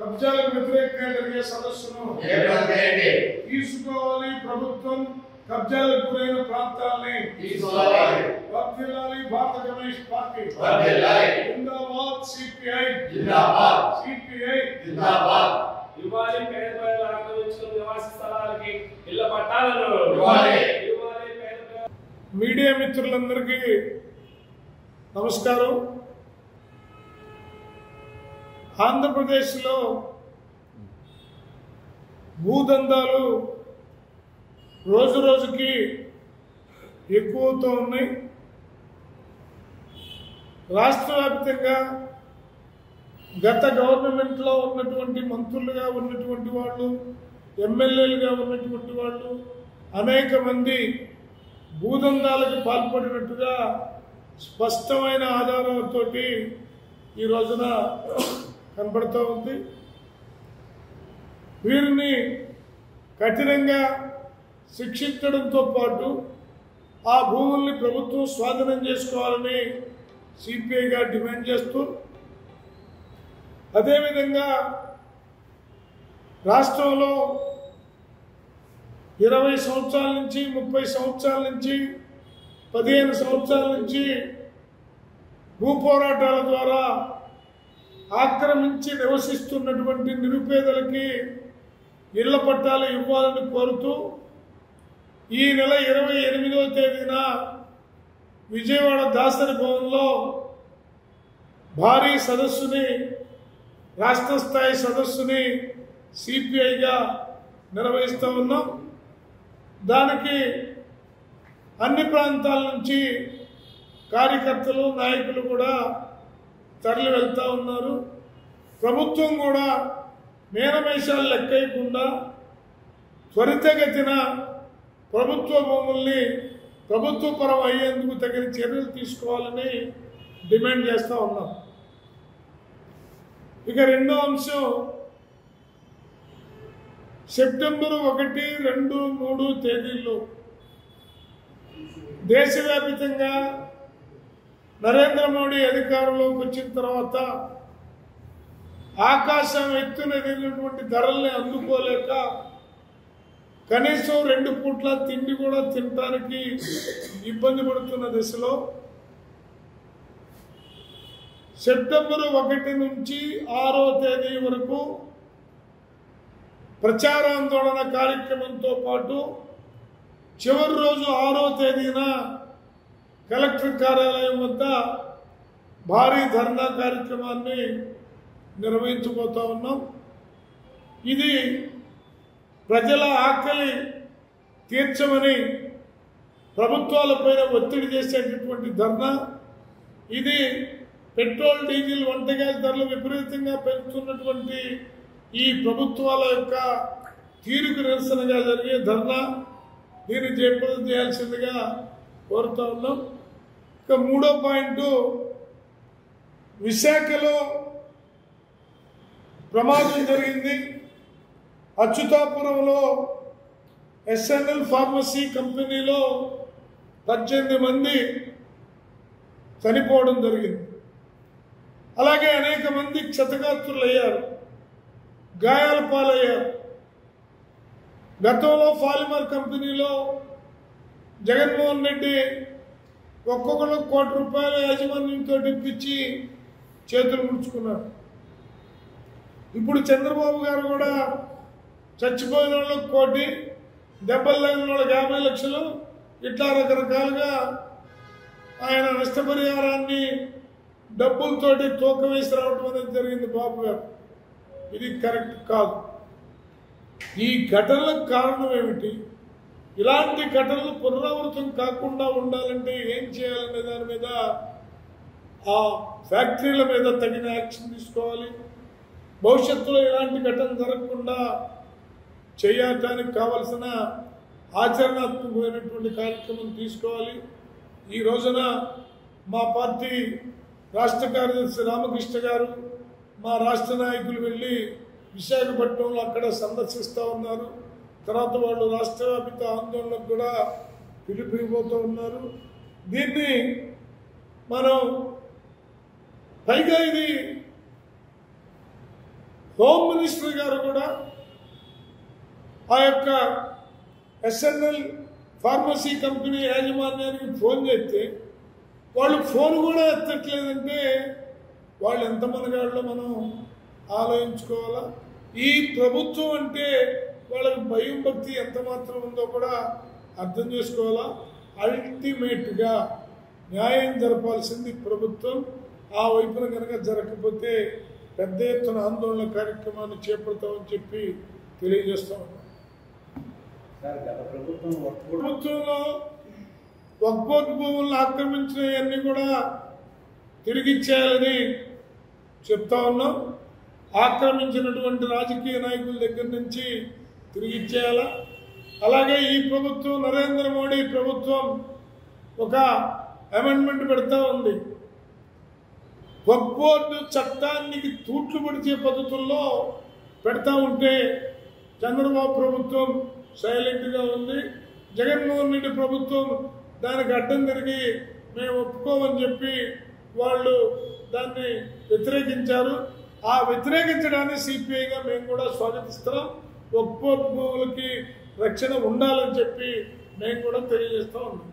కబ్జాలకు వ్యతిరేకంగా జరిగే సదస్సును తీసుకోవాలి. ప్రభుత్వం కబ్జాలకు గురైన ప్రాంతాలని వర్ధిల్లాలి. భారత కమ్యూనిస్ట్ పార్టీ జిందాబాద్. సిపిఐ జిందాబాద్. ఇవ్వాలి. పేద ప్రజల ఆక్రమించుకున్న నివాస స్థలాలకి ఇళ్ల పట్టాలను ఇవ్వాలి. మీడియా మిత్రులందరికీ నమస్కారం. ఆంధ్రప్రదేశ్లో భూదందాలు రోజు రోజుకి ఎక్కువవుతూ ఉన్నాయి. రాష్ట్ర వ్యాప్తంగా గత గవర్నమెంట్లో ఉన్నటువంటి మంత్రులుగా ఉన్నటువంటి వాళ్ళు, ఎమ్మెల్యేలుగా ఉన్నటువంటి వాళ్ళు అనేక మంది భూదందాలకు పాల్పడినట్టుగా స్పష్టమైన ఆధారాలతో ఈ రోజున కనబడుతూ ఉంది. వీరిని కఠినంగా శిక్షించడంతో పాటు ఆ భూముల్ని ప్రభుత్వం స్వాధీనం చేసుకోవాలని సిపిఐగా డిమాండ్ చేస్తూ, అదేవిధంగా రాష్ట్రంలో 20 సంవత్సరాల నుంచి 30 సంవత్సరాల నుంచి 15 సంవత్సరాల నుంచి భూ పోరాటాల ద్వారా ఆక్రమించి నివసిస్తున్నటువంటి నిరుపేదలకి ఇళ్ల పట్టాలు ఇవ్వాలని కోరుతూ ఈ నెల 28వ తేదీన విజయవాడ దాసరి భవన్లో భారీ సదస్సుని, రాష్ట్ర స్థాయి సదస్సుని సిపిఐగా నిర్వహిస్తూ ఉన్నాం. దానికి అన్ని ప్రాంతాల నుంచి కార్యకర్తలు, నాయకులు కూడా తరలి వెళ్తూ ఉన్నారు. ప్రభుత్వం కూడా మేనమేషాలు లెక్కకుండా త్వరితగతిన ప్రభుత్వ భూముల్ని ప్రభుత్వపరం అయ్యేందుకు తగిన చర్యలు తీసుకోవాలని డిమాండ్ చేస్తూ ఉన్నాం. ఇక రెండో అంశం, సెప్టెంబర్ 1, 2, 3 తేదీల్లో దేశవ్యాప్తంగా నరేంద్ర మోడీ అధికారంలోకి వచ్చిన తర్వాత ఆకాశం ఎత్తున ఎదిగినటువంటి ధరల్ని అందుకోలేక కనీసం 2 పూట్ల తిండి కూడా తినడానికి ఇబ్బంది పడుతున్న దశలో సెప్టెంబర్ 1 నుంచి 6వ తేదీ వరకు ప్రచారాందోళన కార్యక్రమంతో పాటు చివరి రోజు 6వ తేదీన కలెక్టర్ కార్యాలయం వద్ద భారీ ధర్నా కార్యక్రమాన్ని నిర్వహించబోతా ఉన్నాం. ఇది ప్రజల ఆకలి తీర్చమని ప్రభుత్వాలపైన ఒత్తిడి చేసేటటువంటి ధర్నా. ఇది పెట్రోల్, డీజిల్, వంట గ్యాస్ ధరలు విపరీతంగా పెంచుతున్నటువంటి ఈ ప్రభుత్వాల యొక్క తీరుకు నిరసనగా జరిగే ధర్నా. దీన్ని జయప్రదం చేయాల్సిందిగా కోరుతా ఉన్నాం. ఇక 3వ పాయింట్, విశాఖలో ప్రమాదం జరిగింది. అచ్యుతాపురంలో ఎస్ఎన్ఎల్ ఫార్మసీ కంపెనీలో 18 మంది చనిపోవడం జరిగింది. అలాగే అనేక మంది క్షతగాత్రులయ్యారు, గాయాల పాలయ్యారు. గతంలో పాలిమర్ కంపెనీలో జగన్మోహన్ రెడ్డి ఒక్కొక్కరు ₹1 కోటి యాజమాన్యంతో ఇప్పించి చేతులు ముడుచుకున్నారు. ఇప్పుడు చంద్రబాబు గారు కూడా చచ్చిపోయిన వాళ్ళకి 1 కోటి, దెబ్బలు తగిన వాళ్ళకి 50 లక్షలు, ఇట్లా రకరకాలుగా ఆయన నష్టపరిహారాన్ని డబ్బులతోటి తూక వేసి రావడం అనేది జరిగింది బాబు గారు. ఇది కరెక్ట్ కాదు. ఈ ఘటనలకు కారణం ఏమిటి? ఇలాంటి ఘటనలు పునరావృతం కాకుండా ఉండాలంటే ఏం చేయాలనే దాని మీద ఆ ఫ్యాక్టరీల మీద తగిన యాక్షన్ తీసుకోవాలి. భవిష్యత్తులో ఇలాంటి ఘటన జరగకుండా చేయడానికి కావలసిన ఆచరణాత్మకమైనటువంటి కార్యక్రమం తీసుకోవాలి. ఈ రోజున మా పార్టీ రాష్ట్ర కార్యదర్శి రామకృష్ణ గారు, మా రాష్ట్ర నాయకులు వెళ్ళి విశాఖపట్నంలో అక్కడ సందర్శిస్తూ ఉన్నారు. తర్వాత వాళ్ళు రాష్ట్ర వ్యాప్త ఆందోళనకు కూడా పిలుపుపోతూ ఉన్నారు. దీన్ని మనం పైగా ఇది హోమ్ మినిస్టర్ గారు కూడా ఆ యొక్క ఎస్ఎన్ఎల్ ఫార్మసీ కంపెనీ యాజమాన్యానికి ఫోన్ చేస్తే వాళ్ళు ఫోన్ కూడా ఎత్తట్లేదంటే వాళ్ళు ఎంతమంది గాళ్ళో మనం ఆలోచించుకోవాలా. ఈ ప్రభుత్వం అంటే వాళ్ళకి భయం భక్తి ఎంత మాత్రం ఉందో కూడా అర్థం చేసుకోవాలా. అల్టిమేట్గా న్యాయం జరపాల్సింది ప్రభుత్వం. ఆ వైపున కనుక జరగకపోతే పెద్ద ఎత్తున ఆందోళన కార్యక్రమాన్ని చేపడతామని చెప్పి తెలియజేస్తా ఉన్నాం. ప్రభుత్వంలో వక్ఫ్ భూములను ఆక్రమించినవన్నీ కూడా తిరిగిచ్చేయాలని చెప్తా ఉన్నాం. ఆక్రమించినటువంటి రాజకీయ నాయకుల దగ్గర నుంచి తిరిగిచ్చేయాలా. అలాగే ఈ ప్రభుత్వం నరేంద్ర మోడీ ప్రభుత్వం ఒక అమెండ్మెంట్ పెడతా ఉంది. వక్ఫ్ బోర్డు చట్టానికి తూట్లు పడిచే పద్ధతుల్లో పెడతా ఉంటే చంద్రబాబు ప్రభుత్వం సైలెంట్గా ఉంది. జగన్మోహన్ రెడ్డి ప్రభుత్వం దానికి అడ్డం తిరిగి మేము ఒప్పుకోమని చెప్పి వాళ్ళు దాన్ని వ్యతిరేకించారు. ఆ వ్యతిరేకించడాన్ని సిపిఐగా మేము కూడా స్వాగతిస్తున్నాం. వక్ఫ్ భూములకి రక్షణ ఉండాలని చెప్పి మేము కూడా తెలియజేస్తా ఉన్నాం.